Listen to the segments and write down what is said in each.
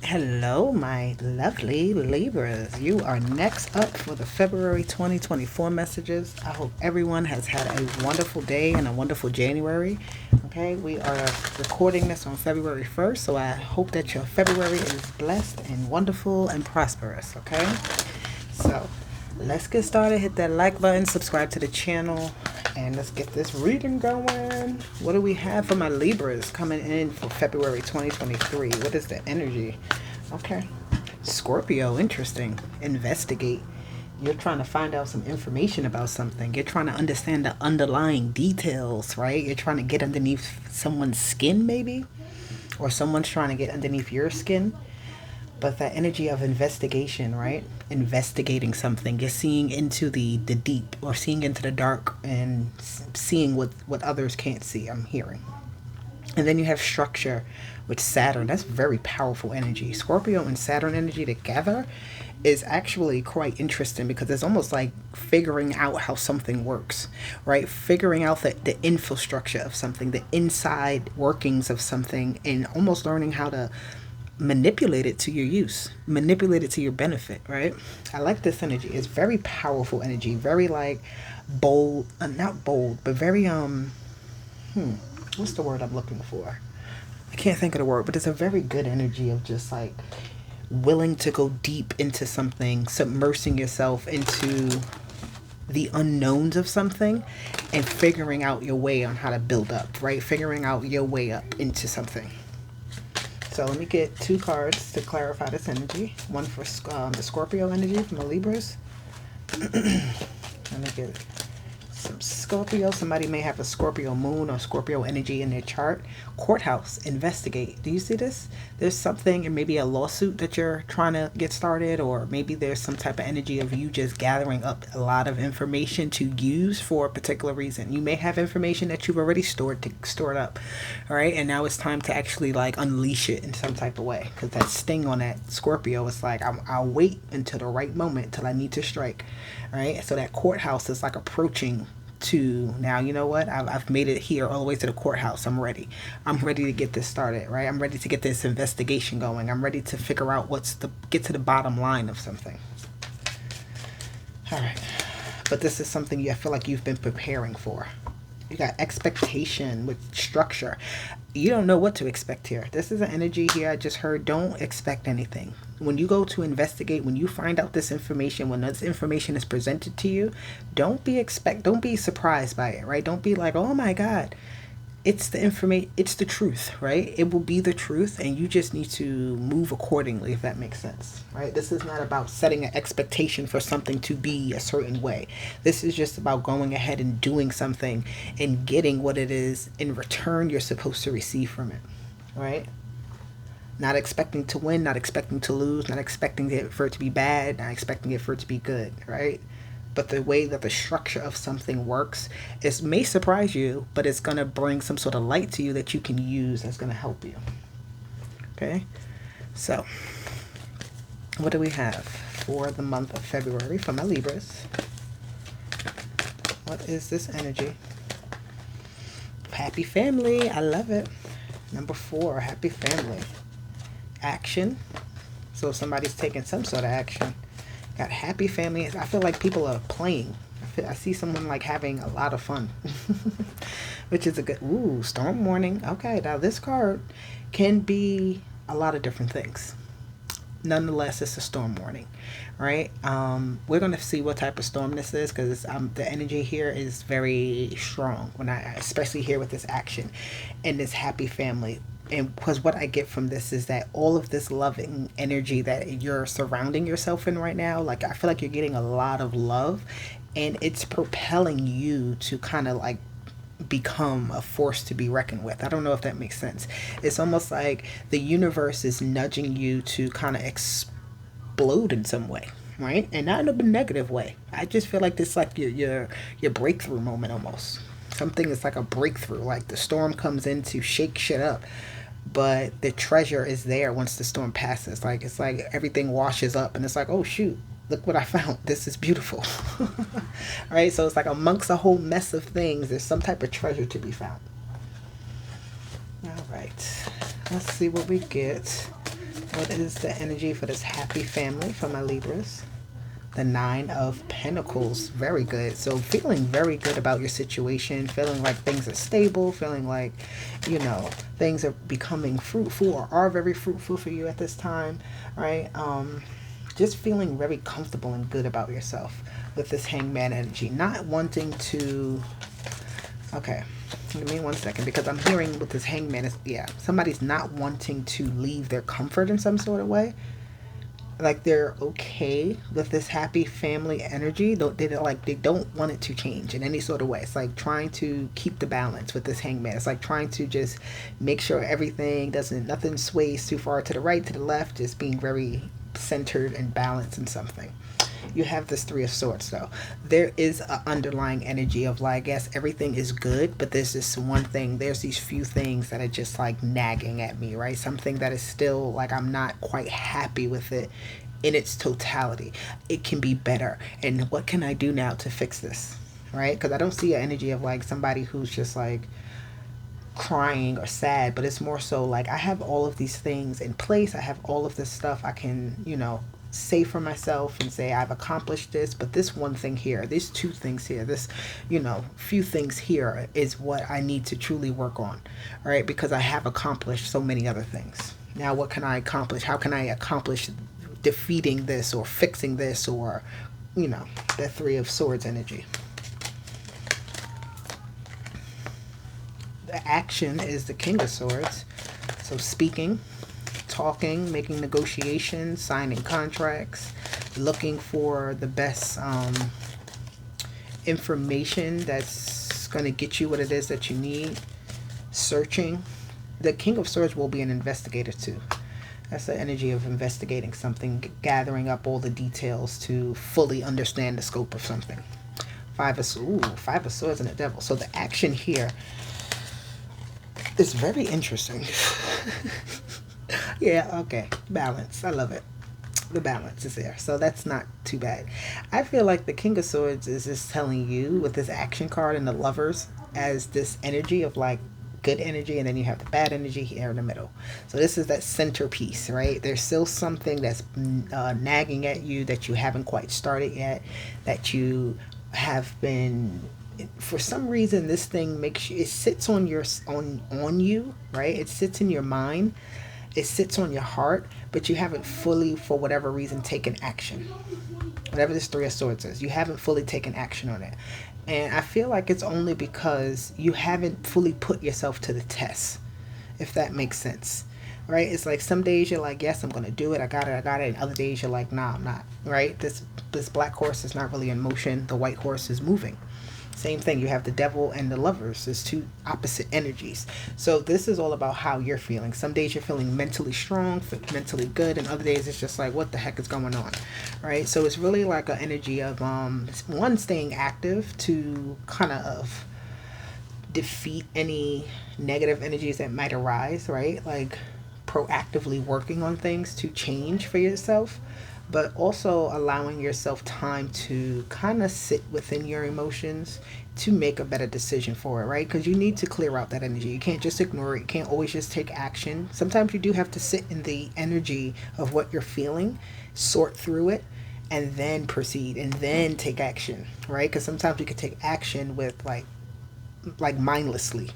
Hello, my lovely Libras. You are next up for the February 2024 messages. I hope everyone has had a wonderful day and a wonderful January. Okay, we are recording this on February 1st, so I hope that your February is blessed and wonderful and prosperous. Okay, so let's get started. Hit that like button, subscribe to the channel, and let's get this reading going. What do we have for my Libras coming in for February 2023? What is the energy? Okay. Scorpio, interesting. Investigate. You're trying to find out some information about something. You're trying to understand the underlying details, right? You're trying to get underneath someone's skin, maybe? Or someone's trying to get underneath your skin. But that energy of investigation, right? Investigating something. You're seeing into the deep or seeing into the dark and seeing what others can't see, I'm hearing. And then you have structure with Saturn. That's very powerful energy. Scorpio and Saturn energy together is actually quite interesting because it's almost like figuring out how something works, right? Figuring out the infrastructure of something, the inside workings of something, and almost learning how to manipulate it to your use, manipulate it to your benefit, right? I like this energy. It's very powerful energy, very like bold, not bold, but very what's the word I'm looking for? I can't think of the word, but it's a very good energy of just like willing to go deep into something, submersing yourself into the unknowns of something and figuring out your way on how to build up, right? Figuring out your way up into something. So let me get two cards to clarify this energy. One for the Scorpio energy from the Libras. Let me get some Scorpio. Somebody may have a Scorpio moon or Scorpio energy in their chart. Courthouse, investigate. Do you see this? There's something, and maybe a lawsuit that you're trying to get started, or maybe there's some type of energy of you just gathering up a lot of information to use for a particular reason. You may have information that you've already stored up, all right? And now it's time to actually like unleash it in some type of way, because that sting on that Scorpio is like, I'll wait until the right moment till I need to strike, all right? So that courthouse is like approaching to now, you know what, I've made it here all the way to the courthouse. I'm ready to get this started, right? I'm ready to get this investigation going. I'm ready to figure out get to the bottom line of something. All right, but this is something I feel like you've been preparing for. You got expectation with structure. You don't know what to expect here. This is an energy here. I just heard, don't expect anything. When you go to investigate, when you find out this information, when this information is presented to you, don't be surprised by it, right? Don't be like, oh my God. It's the information, it's the truth, right? It will be the truth, and you just need to move accordingly, if that makes sense, right? This is not about setting an expectation for something to be a certain way. This is just about going ahead and doing something and getting what it is in return you're supposed to receive from it, right? Not expecting to win, not expecting to lose, not expecting it for it to be bad, not expecting it for it to be good, right? But the way that the structure of something works, it may surprise you, but it's going to bring some sort of light to you that you can use that's going to help you. Okay? So, what do we have for the month of February for my Libras? What is this energy? Happy family. I love it. Number 4, happy family. Action. So somebody's taking some sort of action. Got happy family. I feel like people are playing. I see someone like having a lot of fun, which is a good, storm warning. Okay, now this card can be a lot of different things. Nonetheless, it's a storm warning, right? We're going to see what type of storm this is, because the energy here is very strong especially here with this action and this happy family. And because what I get from this is that all of this loving energy that you're surrounding yourself in right now, like I feel like you're getting a lot of love, and it's propelling you to kind of like become a force to be reckoned with. I don't know if that makes sense. It's almost like the universe is nudging you to kind of explode in some way, right? And not in a negative way. I just feel like this like your breakthrough moment almost. Something is like a breakthrough, like the storm comes in to shake shit up, but the treasure is there once the storm passes. Like it's like everything washes up and it's like, oh shoot, look what I found. This is beautiful. Right? So it's like amongst a whole mess of things, there's some type of treasure to be found. All right. Let's see what we get What is the energy for this happy family for my Libras? The Nine of Pentacles. Very good. So feeling very good about your situation, feeling like things are stable, feeling like, things are becoming fruitful or are very fruitful for you at this time, right? Just feeling very comfortable and good about yourself with this Hangman energy. Not wanting to... Okay, give me 1 second, because I'm hearing with this Hangman is, somebody's not wanting to leave their comfort in some sort of way. Like they're okay with this happy family energy. They don't want it to change in any sort of way. It's like trying to keep the balance with this Hangman. It's like trying to just make sure nothing sways too far to the right, to the left, just being very centered and balanced in something. You have this Three of Swords, though. There is an underlying energy of like, yes, everything is good, but there's this one thing, there's these few things that are just like nagging at me, right? Something that is still like, I'm not quite happy with it in its totality. It can be better. And what can I do now to fix this, right? Because I don't see an energy of like somebody who's just like crying or sad, but it's more so like, I have all of these things in place. I have all of this stuff I can, say for myself and say I've accomplished this, but this one thing here, these two things here, this few things here is what I need to truly work on, right? Because I have accomplished so many other things. Now what can I accomplish? How can I accomplish defeating this or fixing this, or the Three of Swords energy? The action is the King of Swords. So speaking, talking, making negotiations, signing contracts, looking for the best information that's going to get you what it is that you need, searching. The King of Swords will be an investigator too. That's the energy of investigating something, gathering up all the details to fully understand the scope of something. Five of Swords and the Devil. So the action here is very interesting. Yeah, okay. Balance. I love it. The balance is there. So that's not too bad. I feel like the King of Swords is just telling you with this action card and the Lovers as this energy of like good energy, and then you have the bad energy here in the middle. So this is that centerpiece, right? There's still something that's nagging at you that you haven't quite started yet, that you have been... For some reason, this thing makes you... It sits on you, right? It sits in your mind. It sits on your heart, but you haven't fully, for whatever reason, taken action. Whatever this Three of Swords is, you haven't fully taken action on it. And I feel like it's only because you haven't fully put yourself to the test, if that makes sense, right? It's like some days you're like, yes, I'm going to do it. I got it. And other days you're like, nah, I'm not, right? This black horse is not really in motion. The white horse is moving. Same thing, you have the Devil and the Lovers. There's two opposite energies. So this is all about how you're feeling. Some days you're feeling mentally strong, mentally good, and other days it's just like, what the heck is going on, right? So it's really like an energy of one, staying active to kind of defeat any negative energies that might arise, right? Like proactively working on things to change for yourself, but also allowing yourself time to kind of sit within your emotions to make a better decision for it, right? Because you need to clear out that energy. You can't just ignore it. You can't always just take action. Sometimes you do have to sit in the energy of what you're feeling, sort through it, and then proceed, and then take action, right? Because sometimes we could take action with like mindlessly,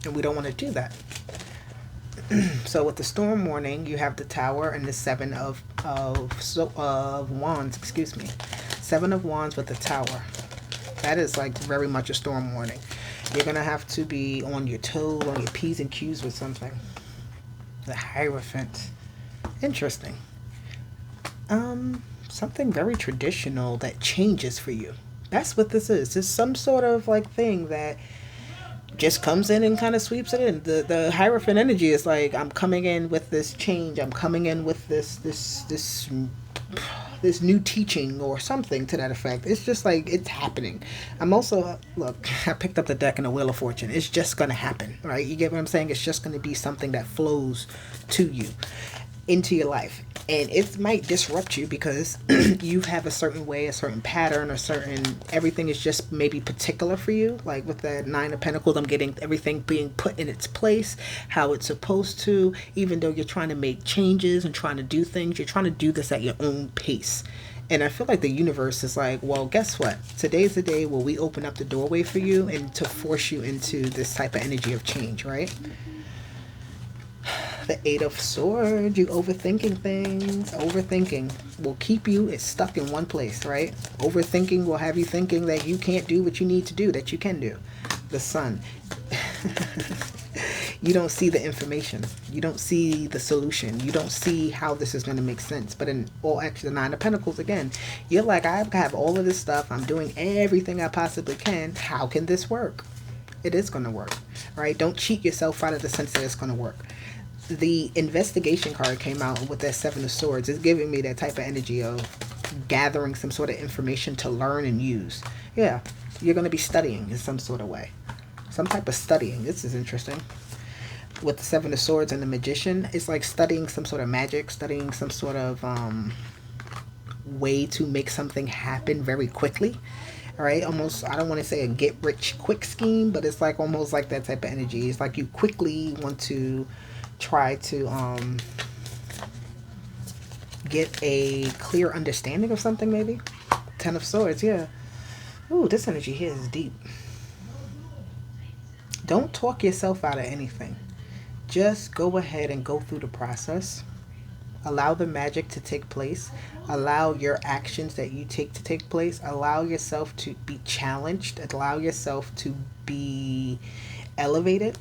and we don't want to do that. So with the Storm Warning, you have the Tower and the Seven of Wands, excuse me. Seven of Wands with the Tower. That is like very much a storm warning. You're going to have to be on your toes, on your P's and Q's with something. The Hierophant. Interesting. Something very traditional that changes for you. That's what this is. It's some sort of like thing that just comes in and kind of sweeps it in. The Hierophant energy is like, I'm coming in with this change. I'm coming in with this new teaching or something to that effect. It's just like, it's happening. I'm also, look, I picked up the deck in the Wheel of Fortune. It's just going to happen, right? You get what I'm saying? It's just going to be something that flows to you, into your life. And it might disrupt you because you have a certain way, a certain pattern, a certain, everything is just maybe particular for you. Like with the Nine of Pentacles, I'm getting everything being put in its place, how it's supposed to. Even though you're trying to make changes and trying to do things, you're trying to do this at your own pace. And I feel like the universe is like, well, guess what? Today's the day where we open up the doorway for you and to force you into this type of energy of change, right? The Eight of Swords, you overthinking things. Overthinking will keep you stuck in one place, right? Overthinking will have you thinking that you can't do what you need to do, that you can do. The Sun. You don't see the information. You don't see the solution. You don't see how this is going to make sense. But in all, actually, the Nine of Pentacles, again, you're like, I have all of this stuff. I'm doing everything I possibly can. How can this work? It is going to work, right? Don't cheat yourself out of the sense that it's going to work. The investigation card came out with that Seven of Swords. It's giving me that type of energy of gathering some sort of information to learn and use. Yeah, you're going to be studying in some sort of way. Some type of studying. This is interesting. With the Seven of Swords and the Magician, it's like studying some sort of magic, studying some sort of way to make something happen very quickly. All right, almost, I don't want to say a get rich quick scheme, but it's like almost like that type of energy. It's like you quickly want to try to get a clear understanding of something, maybe. Ten of Swords, yeah. Ooh, this energy here is deep. Don't talk yourself out of anything. Just go ahead and go through the process. Allow the magic to take place. Allow your actions that you take to take place. Allow yourself to be challenged. Allow yourself to be elevated.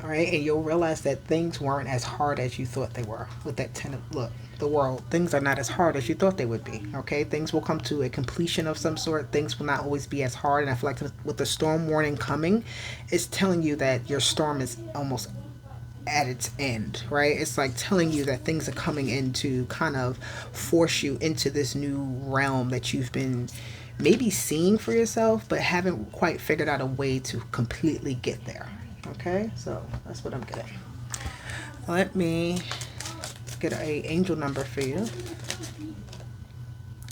All right, and you'll realize that things weren't as hard as you thought they were. With that Ten of, look, the world, things are not as hard as you thought they would be. Okay, things will come to a completion of some sort. Things will not always be as hard. And I feel like with the storm warning coming, it's telling you that your storm is almost at its end, right? It's like telling you that things are coming in to kind of force you into this new realm that you've been maybe seeing for yourself, but haven't quite figured out a way to completely get there. Okay, so that's what I'm getting. Let me get an angel number for you.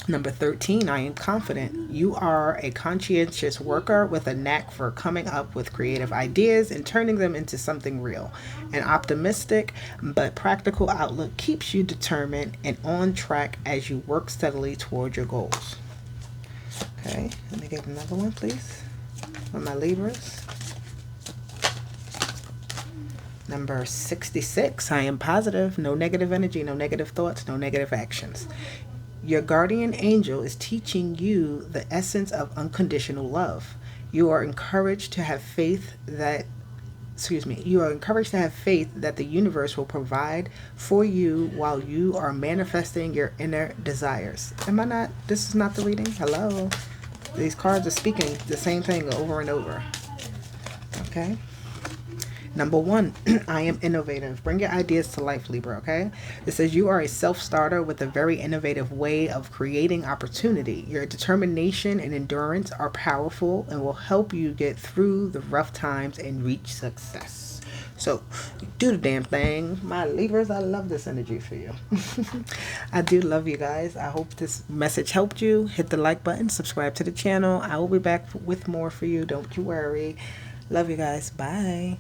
Number 13, I am confident. You are a conscientious worker with a knack for coming up with creative ideas and turning them into something real. An optimistic but practical outlook keeps you determined and on track as you work steadily toward your goals. Okay, let me get another one, please, for my Libras. Number 66, I am positive. No negative energy, no negative thoughts, no negative actions. Your guardian angel is teaching you the essence of unconditional love. You are encouraged to have faith that, you are encouraged to have faith that the universe will provide for you while you are manifesting your inner desires. Am I not, this is not the reading? Hello? These cards are speaking the same thing over and over. Okay? Number 1, I am innovative. Bring your ideas to life, Libra, okay? It says you are a self-starter with a very innovative way of creating opportunity. Your determination and endurance are powerful and will help you get through the rough times and reach success. So, do the damn thing. My Libras, I love this energy for you. I do love you guys. I hope this message helped you. Hit the like button, subscribe to the channel. I will be back with more for you. Don't you worry. Love you guys. Bye.